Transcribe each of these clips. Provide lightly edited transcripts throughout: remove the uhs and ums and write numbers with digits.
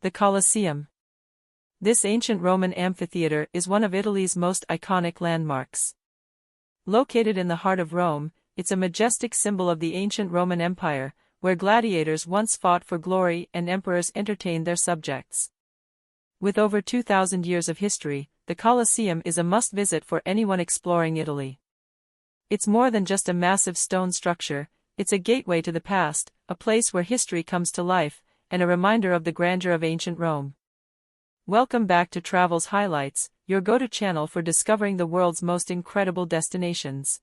The Colosseum. This ancient Roman amphitheater is one of Italy's most iconic landmarks. Located in the heart of Rome, it's a majestic symbol of the ancient Roman Empire, where gladiators once fought for glory and emperors entertained their subjects. With over 2,000 years of history, the Colosseum is a must-visit for anyone exploring Italy. It's more than just a massive stone structure, it's a gateway to the past, a place where history comes to life, and a reminder of the grandeur of ancient Rome. Welcome back to Travel's Highlights, your go-to channel for discovering the world's most incredible destinations.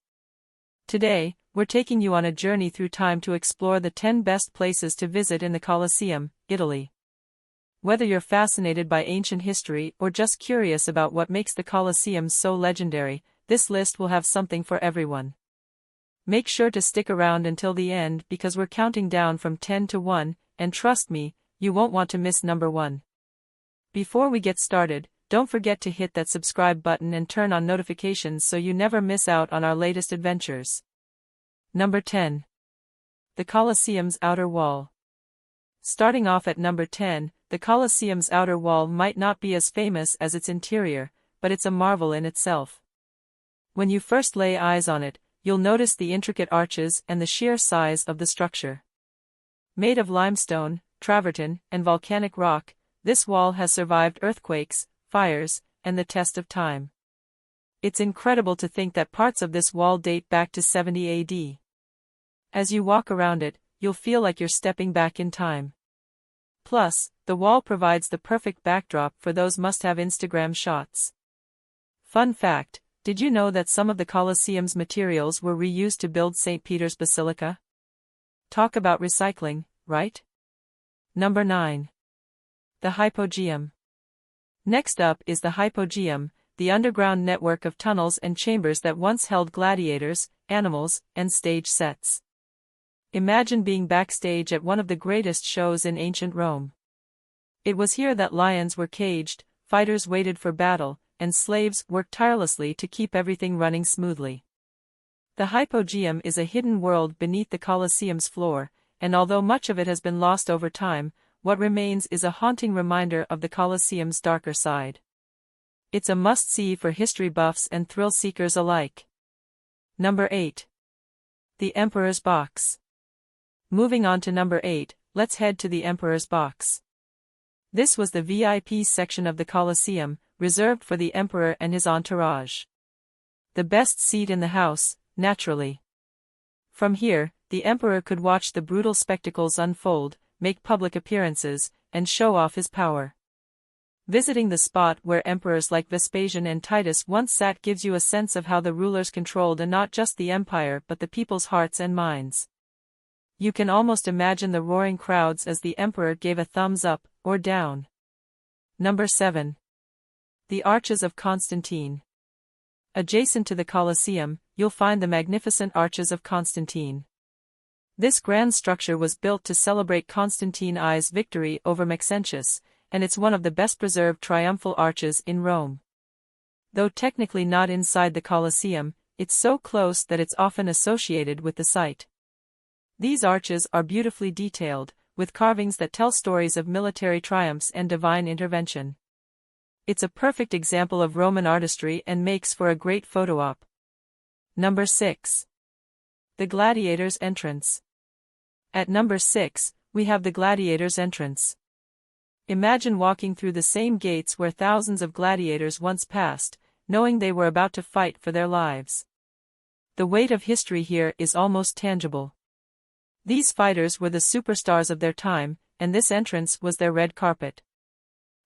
Today, we're taking you on a journey through time to explore the 10 best places to visit in the Colosseum, Italy. Whether you're fascinated by ancient history or just curious about what makes the Colosseum so legendary, this list will have something for everyone. Make sure to stick around until the end because we're counting down from 10 to 1, and trust me, you won't want to miss number 1. Before we get started, don't forget to hit that subscribe button and turn on notifications so you never miss out on our latest adventures. Number 10. The Colosseum's Outer Wall. Starting off at number 10, the Colosseum's outer wall might not be as famous as its interior, but it's a marvel in itself. When you first lay eyes on it, you'll notice the intricate arches and the sheer size of the structure. Made of limestone, travertine, and volcanic rock, this wall has survived earthquakes, fires, and the test of time. It's incredible to think that parts of this wall date back to 70 AD. As you walk around it, you'll feel like you're stepping back in time. Plus, the wall provides the perfect backdrop for those must-have Instagram shots. Fun fact, did you know that some of the Colosseum's materials were reused to build St. Peter's Basilica? Talk about recycling, right? Number 9. The Hypogeum. Next up is the Hypogeum, the underground network of tunnels and chambers that once held gladiators, animals, and stage sets. Imagine being backstage at one of the greatest shows in ancient Rome. It was here that lions were caged, fighters waited for battle, and slaves worked tirelessly to keep everything running smoothly. The Hypogeum is a hidden world beneath the Colosseum's floor, and although much of it has been lost over time, what remains is a haunting reminder of the Colosseum's darker side. It's a must-see for history buffs and thrill-seekers alike. Number 8. The Emperor's Box. Moving on to number 8, let's head to the Emperor's Box. This was the VIP section of the Colosseum, reserved for the Emperor and his entourage. The best seat in the house, naturally. From here, the Emperor could watch the brutal spectacles unfold, make public appearances, and show off his power. Visiting the spot where emperors like Vespasian and Titus once sat gives you a sense of how the rulers controlled not just the empire but the people's hearts and minds. You can almost imagine the roaring crowds as the emperor gave a thumbs up or down. Number 7. The Arches of Constantine. Adjacent to the Colosseum, you'll find the magnificent Arches of Constantine. This grand structure was built to celebrate Constantine I's victory over Maxentius, and it's one of the best-preserved triumphal arches in Rome. Though technically not inside the Colosseum, it's so close that it's often associated with the site. These arches are beautifully detailed, with carvings that tell stories of military triumphs and divine intervention. It's a perfect example of Roman artistry and makes for a great photo op. Number 6. The Gladiators Entrance. At number 6, we have the Gladiators Entrance. Imagine walking through the same gates where thousands of gladiators once passed, knowing they were about to fight for their lives. The weight of history here is almost tangible. These fighters were the superstars of their time, and this entrance was their red carpet.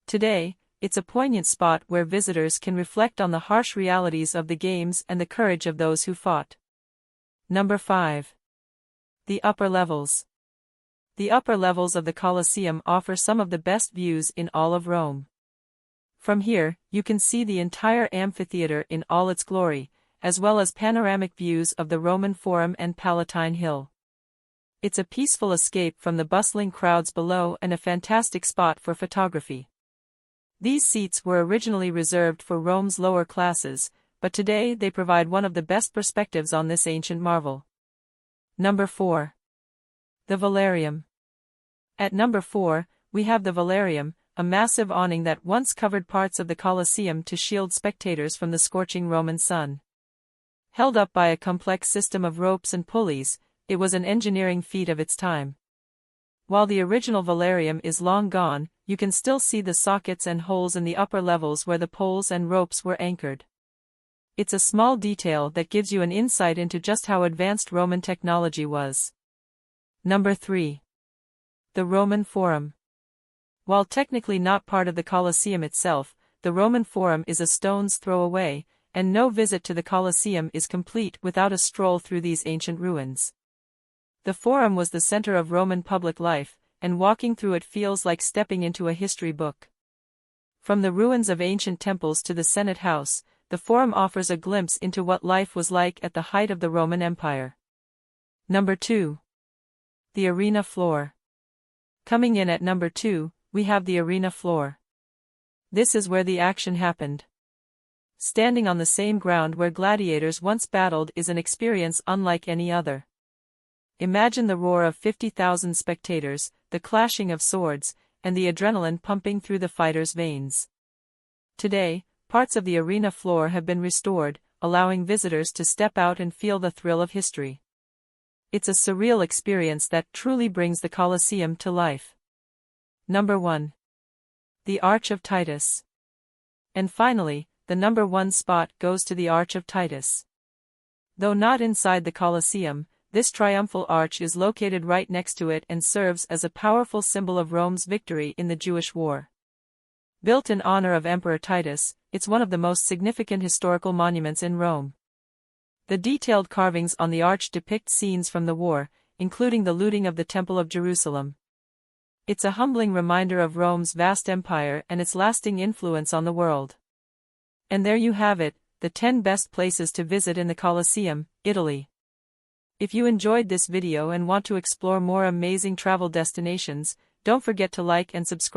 Today, it's a poignant spot where visitors can reflect on the harsh realities of the games and the courage of those who fought. Number 5. The Upper Levels. The upper levels of the Colosseum offer some of the best views in all of Rome. From here, you can see the entire amphitheater in all its glory, as well as panoramic views of the Roman Forum and Palatine Hill. It's a peaceful escape from the bustling crowds below and a fantastic spot for photography. These seats were originally reserved for Rome's lower classes, but today they provide one of the best perspectives on this ancient marvel. Number 4. The Valarium. At number 4, we have the Valarium, a massive awning that once covered parts of the Colosseum to shield spectators from the scorching Roman sun. Held up by a complex system of ropes and pulleys, it was an engineering feat of its time. While the original Valarium is long gone, you can still see the sockets and holes in the upper levels where the poles and ropes were anchored. It's a small detail that gives you an insight into just how advanced Roman technology was. Number 3. The Roman Forum. While technically not part of the Colosseum itself, the Roman Forum is a stone's throw away, and no visit to the Colosseum is complete without a stroll through these ancient ruins. The Forum was the center of Roman public life, and walking through it feels like stepping into a history book. From the ruins of ancient temples to the Senate House, the Forum offers a glimpse into what life was like at the height of the Roman Empire. Number 2. The Arena Floor. Coming in at number 2, we have the arena floor. This is where the action happened. Standing on the same ground where gladiators once battled is an experience unlike any other. Imagine the roar of 50,000 spectators, the clashing of swords, and the adrenaline pumping through the fighters' veins. Today, parts of the arena floor have been restored, allowing visitors to step out and feel the thrill of history. It's a surreal experience that truly brings the Colosseum to life. Number 1. The Arch of Titus. And finally, the number 1 spot goes to the Arch of Titus. Though not inside the Colosseum, this triumphal arch is located right next to it and serves as a powerful symbol of Rome's victory in the Jewish War. Built in honor of Emperor Titus, it's one of the most significant historical monuments in Rome. The detailed carvings on the arch depict scenes from the war, including the looting of the Temple of Jerusalem. It's a humbling reminder of Rome's vast empire and its lasting influence on the world. And there you have it, the 10 best places to visit in the Colosseum, Italy. If you enjoyed this video and want to explore more amazing travel destinations, don't forget to like and subscribe.